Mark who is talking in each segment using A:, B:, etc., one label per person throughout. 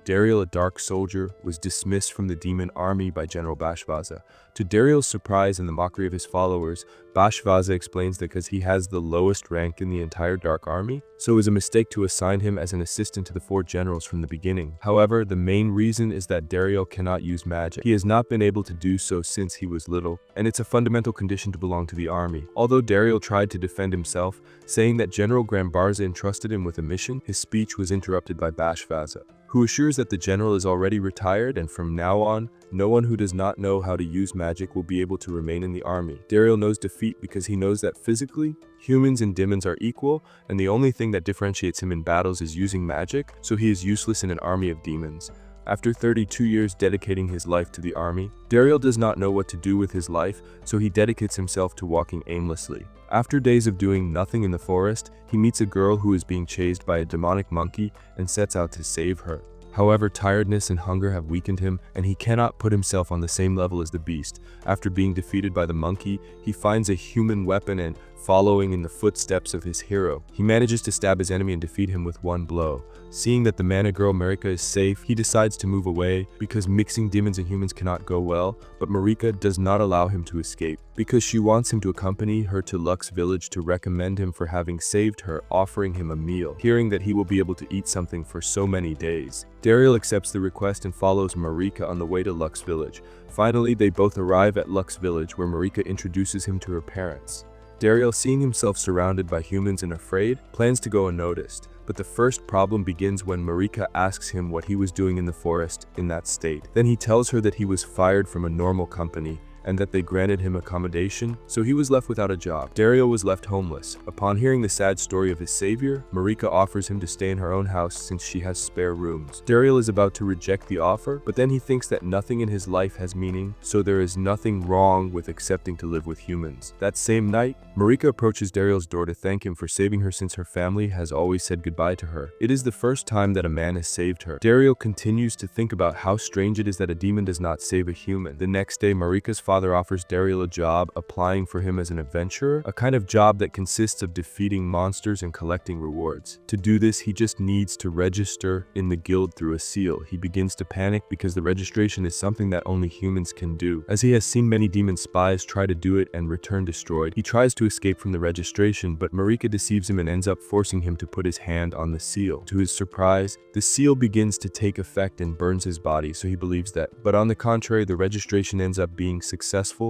A: Dariel, a dark soldier, was dismissed from the demon army by General Bashvaza. To Dariel's surprise and the mockery of his followers, Bashvaza explains that because he has the lowest rank in the entire Dark Army, so it was a mistake to assign him as an assistant to the 4 generals from the beginning. However, the main reason is that Dariel cannot use magic. He has not been able to do so since he was little, and it's a fundamental condition to belong to the army. Although Dariel tried to defend himself, saying that General Grambarza entrusted him with a mission, his speech was interrupted by Bashvaza, who assures that the general is already retired and from now on, no one who does not know how to use magic will be able to remain in the army. Dariel knows defeat because he knows that physically, humans and demons are equal, and the only thing that differentiates him in battles is using magic, so he is useless in an army of demons. After 32 years dedicating his life to the army, Dariel does not know what to do with his life, so he dedicates himself to walking aimlessly. After days of doing nothing in the forest, he meets a girl who is being chased by a demonic monkey and sets out to save her. However, tiredness and hunger have weakened him, and he cannot put himself on the same level as the beast. After being defeated by the monkey, he finds a human weapon and, following in the footsteps of his hero, he manages to stab his enemy and defeat him with one blow. Seeing that the mana girl Marika is safe, he decides to move away because mixing demons and humans cannot go well, but Marika does not allow him to escape because she wants him to accompany her to Lux village to recommend him for having saved her, offering him a meal, hearing that he will be able to eat something for so many days. Dariel accepts the request and follows Marika on the way to Lux village. Finally, they both arrive at Lux village where Marika introduces him to her parents. Dariel, seeing himself surrounded by humans and afraid, plans to go unnoticed, but the first problem begins when Marika asks him what he was doing in the forest in that state. Then he tells her that he was fired from a normal company and that they granted him accommodation, so he was left without a job. Dariel was left homeless. Upon hearing the sad story of his savior, Marika offers him to stay in her own house since she has spare rooms. Dariel is about to reject the offer, but then he thinks that nothing in his life has meaning, so there is nothing wrong with accepting to live with humans. That same night, Marika approaches Dariel's door to thank him for saving her since her family has always said goodbye to her. It is the first time that a man has saved her. Dariel continues to think about how strange it is that a demon does not save a human. The next day, Marika's father offers Dariel a job, applying for him as an adventurer, a kind of job that consists of defeating monsters and collecting rewards. To do this, he just needs to register in the guild through a seal. He begins to panic because the registration is something that only humans can do. As he has seen many demon spies try to do it and return destroyed, he tries to escape from the registration, but Marika deceives him and ends up forcing him to put his hand on the seal. To his surprise, the seal begins to take effect and burns his body, so he believes that. But on the contrary, the registration ends up being successful,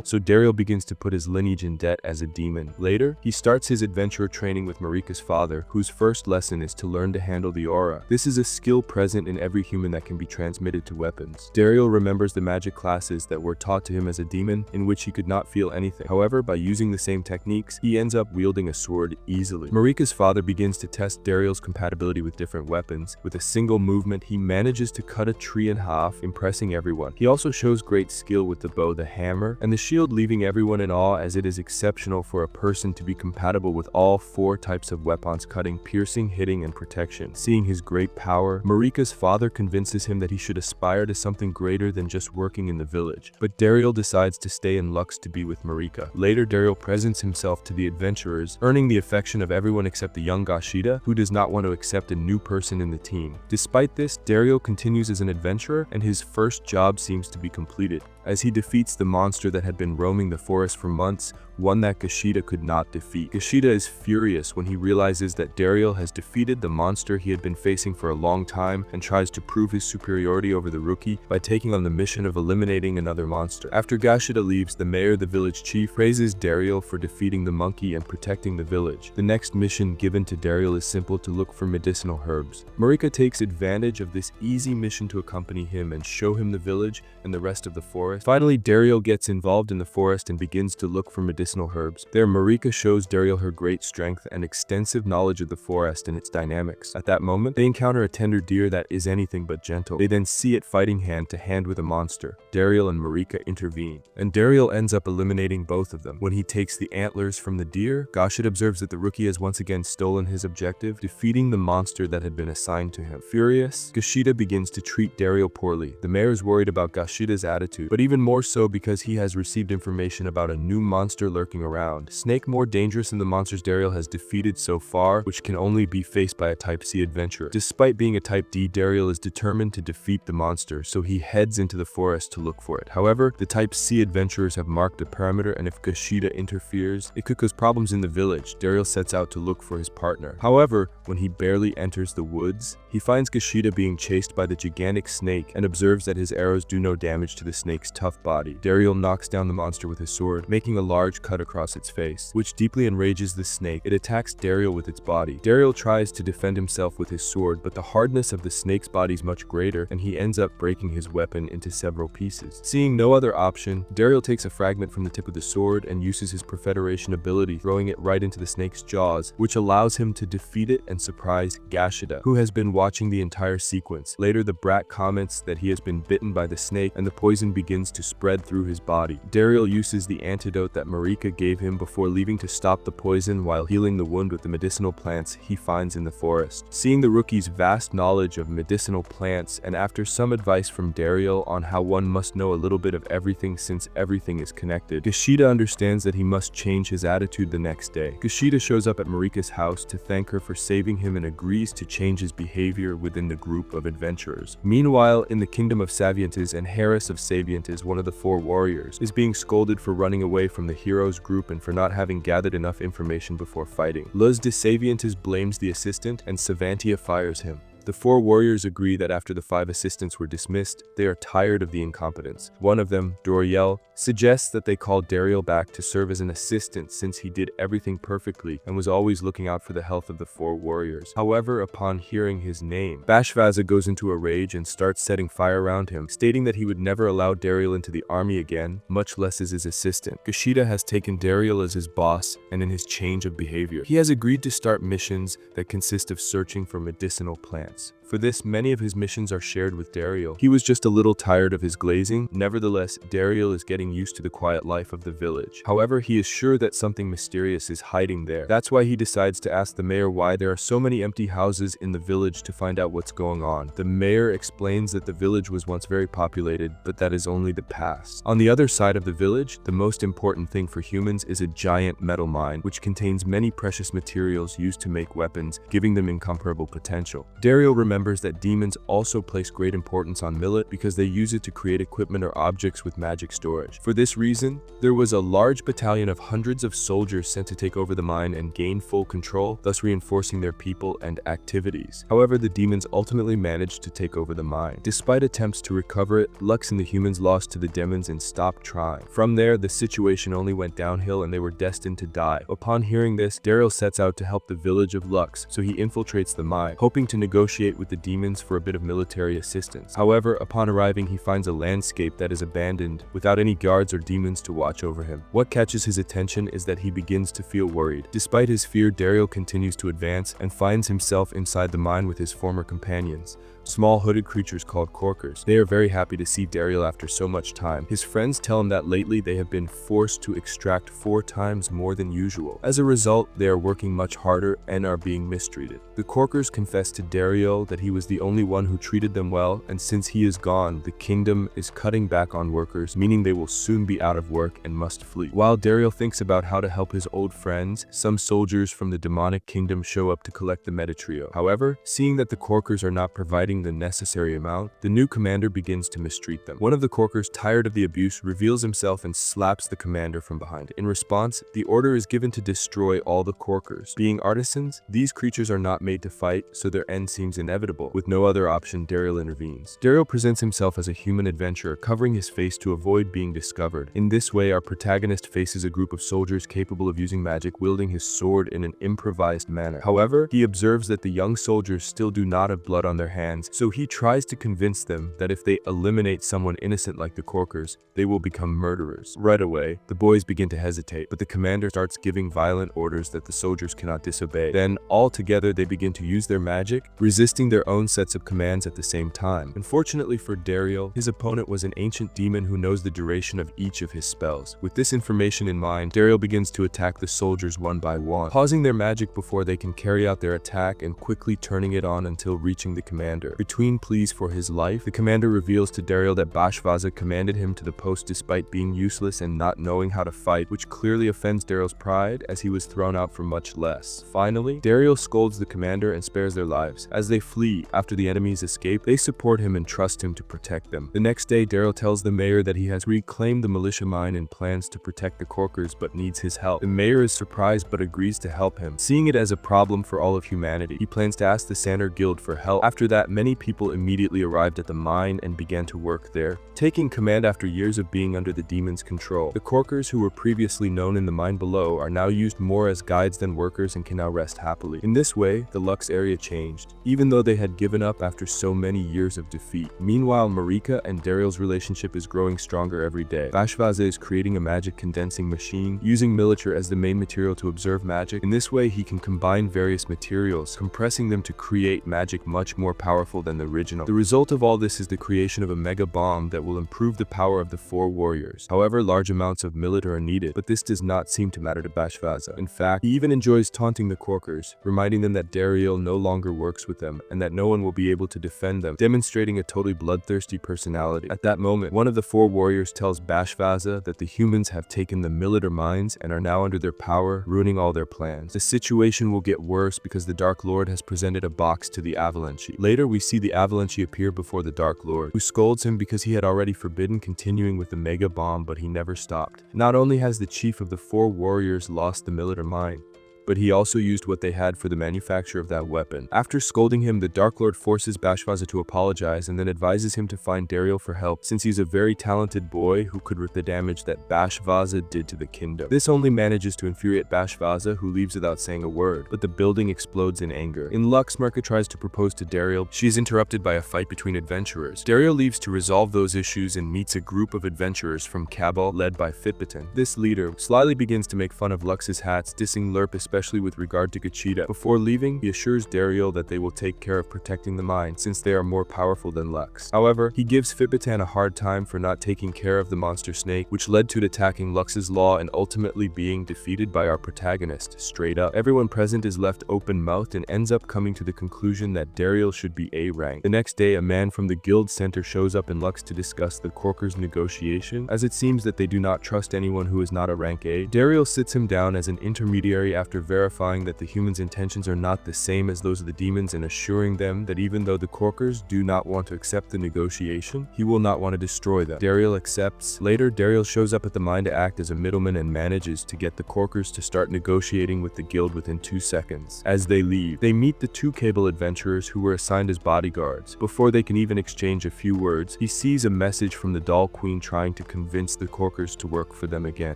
A: so Dariel begins to put his lineage in debt as a demon. Later, he starts his adventurer training with Marika's father, whose first lesson is to learn to handle the aura. This is a skill present in every human that can be transmitted to weapons. Dariel remembers the magic classes that were taught to him as a demon, in which he could not feel anything. However, by using the same techniques, he ends up wielding a sword easily. Marika's father begins to test Dariel's compatibility with different weapons. With a single movement, he manages to cut a tree in half, impressing everyone. He also shows great skill with the bow, the hammer, and the shield, leaving everyone in awe, as it is exceptional for a person to be compatible with all 4 types of weapons: cutting, piercing, hitting, and protection. Seeing his great power, Marika's father convinces him that he should aspire to something greater than just working in the village. But Dariel decides to stay in Lux to be with Marika. Later, Dariel presents himself to the adventurers, earning the affection of everyone except the young Gashida, who does not want to accept a new person in the team. Despite this, Dariel continues as an adventurer, and his first job seems to be completed, as he defeats the monster that had been roaming the forest for months, one that Gashida could not defeat. Gashida is furious when he realizes that Dariel has defeated the monster he had been facing for a long time and tries to prove his superiority over the rookie by taking on the mission of eliminating another monster. After Gashida leaves, the mayor, the village chief, praises Dariel for defeating the monkey and protecting the village. The next mission given to Dariel is simple: to look for medicinal herbs. Marika takes advantage of this easy mission to accompany him and show him the village and the rest of the forest. Finally, Dariel gets involved in the forest and begins to look for medicinal herbs. There, Marika shows Dariel her great strength and extensive knowledge of the forest and its dynamics. At that moment, they encounter a tender deer that is anything but gentle. They then see it fighting hand to hand with a monster. Dariel and Marika intervene, and Dariel ends up eliminating both of them. When he takes the antlers from the deer, Gashid observes that the rookie has once again stolen his objective, defeating the monster that had been assigned to him. Furious, Gashida begins to treat Dariel poorly. The mayor is worried about Gashida's attitude, but even more so because he has received information about a new monster lurking around. Snake more dangerous than the monsters Dariel has defeated so far, which can only be faced by a Type C adventurer. Despite being a Type D, Dariel is determined to defeat the monster, so he heads into the forest to look for it. However, the Type C adventurers have marked a perimeter, and if Gashida interferes, it could cause problems in the village. Dariel sets out to look for his partner. However, when he barely enters the woods, he finds Gashida being chased by the gigantic snake and observes that his arrows do no damage to the snake's tough body. Dariel knocks down the monster with his sword, making a large cut across its face, which deeply enrages the snake. It attacks Dariel with its body. Dariel tries to defend himself with his sword, but the hardness of the snake's body is much greater, and he ends up breaking his weapon into several pieces. Seeing no other option, Dariel takes a fragment from the tip of the sword and uses his Profederation ability, throwing it right into the snake's jaws, which allows him to defeat it and surprise Gashida, who has been watching the entire sequence. Later, the brat comments that he has been bitten by the snake, and the poison begins to spread through his body. Dariel uses the antidote that Marika gave him before leaving to stop the poison while healing the wound with the medicinal plants he finds in the forest. Seeing the rookie's vast knowledge of medicinal plants, and after some advice from Dariel on how one must know a little bit of everything since everything is connected, Gashida understands that he must change his attitude the next day. Gashida shows up at Marika's house to thank her for saving him and agrees to change his behavior within the group of adventurers. Meanwhile, in the kingdom of Saviantes, and Harris of Saviantes, one of the 4 warriors, is being scolded for running away from the heroes group and for not having gathered enough information before fighting. Luz de Saviantes blames the assistant, and Savantia fires him. The 4 warriors agree that after the 5 assistants were dismissed, they are tired of the incompetence. One of them, Doriel, suggests that they call Dariel back to serve as an assistant since he did everything perfectly and was always looking out for the health of the 4 warriors. However, upon hearing his name, Bashvaza goes into a rage and starts setting fire around him, stating that he would never allow Dariel into the army again, much less as his assistant. Gashida has taken Dariel as his boss, and in his change of behavior, he has agreed to start missions that consist of searching for medicinal plants. For this, many of his missions are shared with Dariel. He was just a little tired of his glazing. Nevertheless, Dariel is getting used to the quiet life of the village. However, he is sure that something mysterious is hiding there. That's why he decides to ask the mayor why there are so many empty houses in the village to find out what's going on. The mayor explains that the village was once very populated, but that is only the past. On the other side of the village, the most important thing for humans is a giant metal mine, which contains many precious materials used to make weapons, giving them incomparable potential. Dariel remembers that demons also place great importance on millet because they use it to create equipment or objects with magic storage. For this reason, there was a large battalion of hundreds of soldiers sent to take over the mine and gain full control, thus reinforcing their people and activities. However, the demons ultimately managed to take over the mine. Despite attempts to recover it, Lux and the humans lost to the demons and stopped trying. From there, the situation only went downhill and they were destined to die. Upon hearing this, Dariel sets out to help the village of Lux, so he infiltrates the mine, hoping to negotiate with the demons for a bit of military assistance. However, upon arriving, he finds a landscape that is abandoned without any guards or demons to watch over him. What catches his attention is that he begins to feel worried. Despite his fear, Dariel continues to advance and finds himself inside the mine with his former companions, small hooded creatures called corkers. They are very happy to see Dariel after so much time. His friends tell him that lately they have been forced to extract 4 times more than usual. As a result, they are working much harder and are being mistreated. The corkers confess to Dariel that he was the only one who treated them well, and since he is gone, the kingdom is cutting back on workers, meaning they will soon be out of work and must flee. While Dariel thinks about how to help his old friends, some soldiers from the demonic kingdom show up to collect the Metatrio. However, seeing that the corkers are not providing the necessary amount, the new commander begins to mistreat them. One of the corkers, tired of the abuse, reveals himself and slaps the commander from behind. In response, the order is given to destroy all the corkers. Being artisans, these creatures are not made to fight, so their end seems inevitable. With no other option, Dariel intervenes. Dariel presents himself as a human adventurer, covering his face to avoid being discovered. In this way, our protagonist faces a group of soldiers capable of using magic, wielding his sword in an improvised manner. However, he observes that the young soldiers still do not have blood on their hands, so he tries to convince them that if they eliminate someone innocent like the corkers, they will become murderers. Right away, the boys begin to hesitate, but the commander starts giving violent orders that the soldiers cannot disobey. Then, all together, they begin to use their magic, resisting their own sets of commands at the same time. Unfortunately for Dariel, his opponent was an ancient demon who knows the duration of each of his spells. With this information in mind, Dariel begins to attack the soldiers one by one, pausing their magic before they can carry out their attack and quickly turning it on until reaching the commander. commander. Between pleas for his life, the commander reveals to Daryl that Bashvaza commanded him to the post despite being useless and not knowing how to fight, which clearly offends Daryl's pride as he was thrown out for much less. Finally, Daryl scolds the commander and spares their lives. As they flee after the enemies escape, they support him and trust him to protect them. The next day, Daryl tells the mayor that he has reclaimed the militia mine and plans to protect the Corkers but needs his help. The mayor is surprised but agrees to help him, seeing it as a problem for all of humanity. He plans to ask the Sander Guild for help. After that, many people immediately arrived at the mine and began to work there, taking command after years of being under the demon's control. The Corkers, who were previously known in the mine below, are now used more as guides than workers and can now rest happily. In this way, the Lux area changed, even though they had given up after so many years of defeat. Meanwhile, Marika and Daryl's relationship is growing stronger every day. Bashvaza is creating a magic condensing machine, using military as the main material to observe magic. In this way, he can combine various materials, compressing them to create magic much more powerful than the original. The result of all this is the creation of a mega bomb that will improve the power of the 4 warriors. However, large amounts of military are needed, but this does not seem to matter to Bashvaza. In fact, he even enjoys taunting the Corkers, reminding them that Daryl no longer works with them and that no one will be able to defend them, demonstrating a totally bloodthirsty personality. At that moment, one of the 4 warriors tells Bashvaza that the humans have taken the military mines and are now under their power, ruining all their plans. The situation will get worse because the Dark Lord has presented a box to the Avalanche. Later, we see the Avalanche appear before the Dark Lord, who scolds him because he had already forbidden continuing with the mega bomb, but he never stopped. Not only has the chief of the 4 warriors lost the military mine, but he also used what they had for the manufacture of that weapon. After scolding him, the Dark Lord forces Bashvaza to apologize and then advises him to find Daryl for help, since he's a very talented boy who could repair the damage that Bashvaza did to the kingdom. This only manages to infuriate Bashvaza, who leaves without saying a word, but the building explodes in anger. In Lux, Marika tries to propose to Daryl. She is interrupted by a fight between adventurers. Daryl leaves to resolve those issues and meets a group of adventurers from Cabal led by Fitbitin. This leader slyly begins to make fun of Lux's hats, dissing Lerp especially with regard to Gachita. Before leaving, he assures Daryl that they will take care of protecting the mine since they are more powerful than Lux. However, he gives Fitbitin a hard time for not taking care of the monster snake, which led to it attacking Lux's law and ultimately being defeated by our protagonist, straight up. Everyone present is left open-mouthed and ends up coming to the conclusion that Daryl should be A rank. The next day, a man from the guild center shows up in Lux to discuss the Corkers' negotiation, as it seems that they do not trust anyone who is not a rank A. Daryl sits him down as an intermediary after verifying that the humans' intentions are not the same as those of the demons and assuring them that even though the Corkers do not want to accept the negotiation, he will not want to destroy them. Daryl accepts. Later, Daryl shows up at the mine to act as a middleman and manages to get the Corkers to start negotiating with the guild within 2 seconds. As they leave, they meet the 2 cable adventurers who were assigned as bodyguards. Before they can even exchange a few words, he sees a message from the Doll Queen trying to convince the Corkers to work for them again.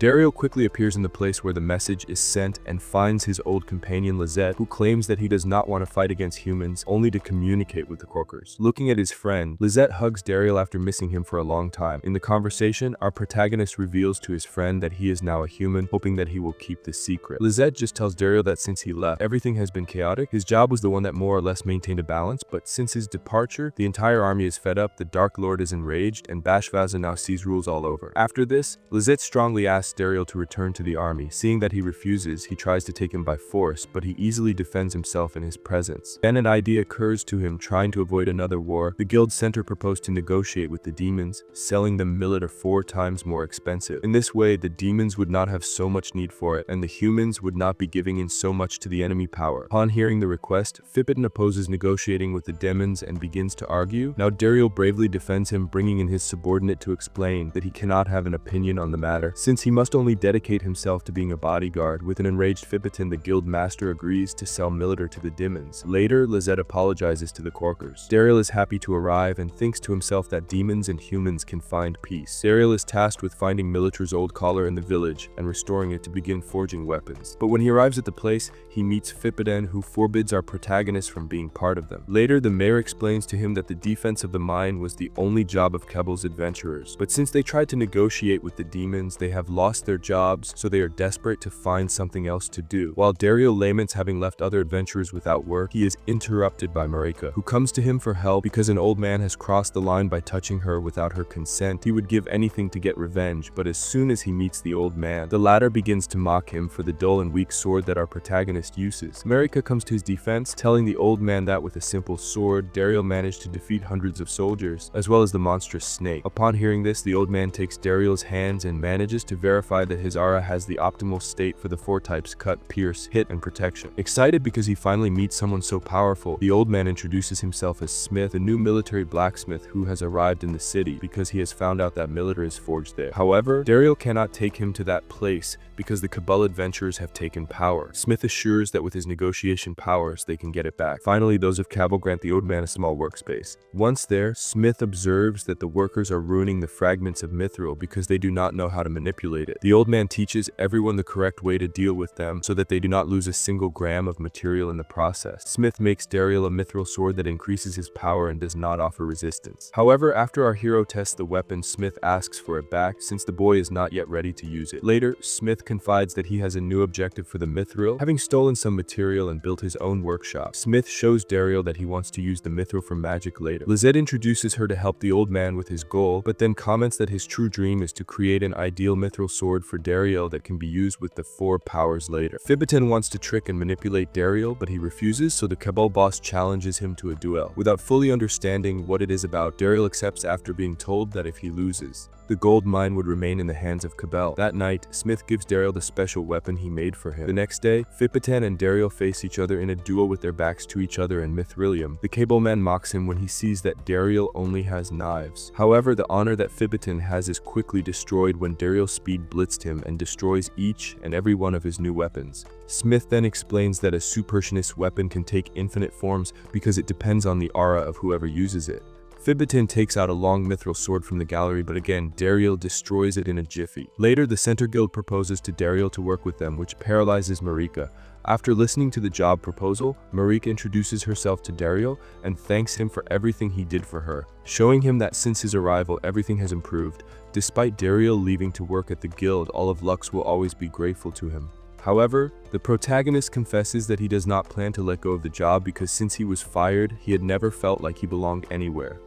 A: Daryl quickly appears in the place where the message is sent and finds his old companion Lizette, who claims that he does not want to fight against humans, only to communicate with the Corkers. Looking at his friend, Lizette hugs Daryl after missing him for a long time. In the conversation, our protagonist reveals to his friend that he is now a human, hoping that he will keep the secret. Lizette just tells Daryl that since he left, everything has been chaotic. His job was the one that more or less maintained a balance, but since his departure, the entire army is fed up, the Dark Lord is enraged, and Bashvaza now sees rules all over. After this, Lizette strongly asks Daryl to return to the army. Seeing that he refuses, he tries to take him by force, but he easily defends himself in his presence. Then an idea occurs to him, trying to avoid another war. The guild center proposed to negotiate with the demons, selling them millet 4 times more expensive. In this way, the demons would not have so much need for it, and the humans would not be giving in so much to the enemy power. Upon hearing the request, Fitbitin opposes negotiating with the demons and begins to argue. Now Daryl bravely defends him, bringing in his subordinate to explain that he cannot have an opinion on the matter, since he must only dedicate himself to being a bodyguard. With an enraged Fitbitin, the guild master agrees to sell military to the demons. Later, Lizette apologizes to the Corkers. Daryl is happy to arrive and thinks to himself that demons and humans can find peace. Daryl is tasked with finding Military's old collar in the village and restoring it to begin forging weapons. But when he arrives at the place, he meets Fitbitin, who forbids our protagonist from being part of them. Later, the mayor explains to him that the defense of the mine was the only job of Kebal's adventurers. But since they tried to negotiate with the demons, they have lost their jobs, so they are desperate to find something else to do. do. While Dario laments having left other adventurers without work, he is interrupted by Marika, who comes to him for help because an old man has crossed the line by touching her without her consent. He would give anything to get revenge, but as soon as he meets the old man, the latter begins to mock him for the dull and weak sword that our protagonist uses. Marika comes to his defense, telling the old man that with a simple sword, Dario managed to defeat hundreds of soldiers, as well as the monstrous snake. Upon hearing this, the old man takes Dario's hands and manages to verify that his aura has the optimal state for the 4 types: cut, pierce, hit, and protection. Excited because he finally meets someone so powerful, the old man introduces himself as Smith, the new military blacksmith who has arrived in the city because he has found out that Militer is forged there. However, Dario cannot take him to that place because the Cabal adventurers have taken power. Smith assures that with his negotiation powers, they can get it back. Finally, those of Cabal grant the old man a small workspace. Once there, Smith observes that the workers are ruining the fragments of mithril because they do not know how to manipulate it. The old man teaches everyone the correct way to deal with them so that they do not lose a single gram of material in the process. Smith makes Dario a mithril sword that increases his power and does not offer resistance. However, after our hero tests the weapon, Smith asks for it back since the boy is not yet ready to use it. Later, Smith confides that he has a new objective for the mithril, having stolen some material and built his own workshop. Smith shows Dario that he wants to use the mithril for magic later. Lizette introduces her to help the old man with his goal, but then comments that his true dream is to create an ideal mithril sword for Dario that can be used with the 4 powers later. Fibiton wants to trick and manipulate Dario, but he refuses, so the Cabal boss challenges him to a duel. Without fully understanding what it is about, Dario accepts after being told that if he loses, the gold mine would remain in the hands of Cabal. That night, Smith gives Dario the special weapon he made for him. The next day, Fibitan and Dario face each other in a duel with their backs to each other in Mithrilium. The Cable Man mocks him when he sees that Dario only has knives. However, the honor that Fibitan has is quickly destroyed when Dario's speed blitzed him and destroys each and every one of his new weapons. Smith then explains that a supersionist weapon can take infinite forms because it depends on the aura of whoever uses it. Fibiton takes out a long mithril sword from the gallery, but again, Dario destroys it in a jiffy. Later, the Center Guild proposes to Dario to work with them, which paralyzes Marika. After listening to the job proposal, Marika introduces herself to Dario and thanks him for everything he did for her, showing him that since his arrival, everything has improved. Despite Dario leaving to work at the guild, all of Lux will always be grateful to him. However, the protagonist confesses that he does not plan to let go of the job because since he was fired, he had never felt like he belonged anywhere.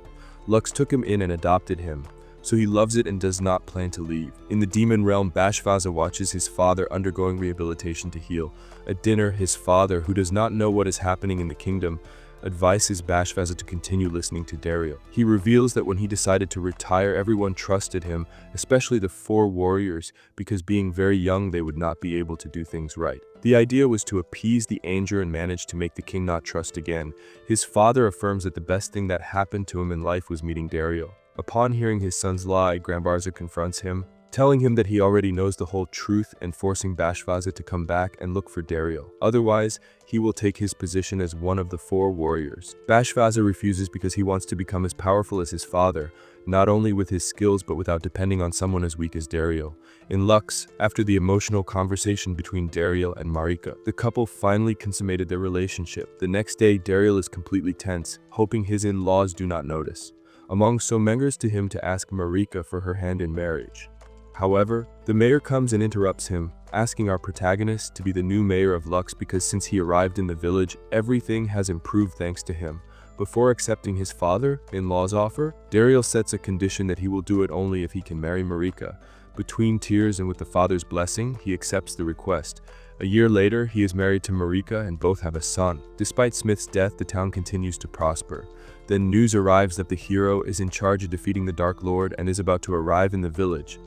A: Lux took him in and adopted him, so he loves it and does not plan to leave. In the demon realm, Bashvaza watches his father undergoing rehabilitation to heal. At dinner, his father, who does not know what is happening in the kingdom, advises Bashvaza to continue listening to Dario. He reveals that when he decided to retire, everyone trusted him, especially the 4 warriors, because being very young, they would not be able to do things right. The idea was to appease the anger and manage to make the king not trust again. His father affirms that the best thing that happened to him in life was meeting Dario. Upon hearing his son's lie, Grambarza confronts him, telling him that he already knows the whole truth and forcing Bashvaza to come back and look for Dario. Otherwise, he will take his position as one of the 4 warriors. Bashvaza refuses because he wants to become as powerful as his father, not only with his skills but without depending on someone as weak as Dario. In Lux, after the emotional conversation between Dario and Marika, the couple finally consummated their relationship. The next day, Dario is completely tense, hoping his in-laws do not notice. Among so mangers to him to ask Marika for her hand in marriage. However, the mayor comes and interrupts him, asking our protagonist to be the new mayor of Lux because since he arrived in the village, everything has improved thanks to him. Before accepting his father-in-law's offer, Dario sets a condition that he will do it only if he can marry Marika. Between tears and with the father's blessing, he accepts the request. A year later, he is married to Marika and both have a son. Despite Smith's death, the town continues to prosper. Then news arrives that the hero is in charge of defeating the Dark Lord and is about to arrive in the village.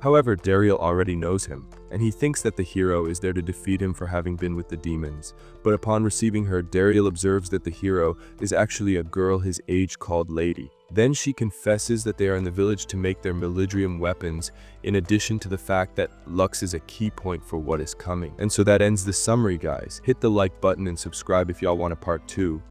A: However, Dario already knows him, and he thinks that the hero is there to defeat him for having been with the demons. But upon receiving her, Dario observes that the hero is actually a girl his age called Lady. Then she confesses that they are in the village to make their Milidrium weapons, in addition to the fact that Lux is a key point for what is coming. And so that ends the summary, guys. Hit the like button and subscribe if y'all want a part 2.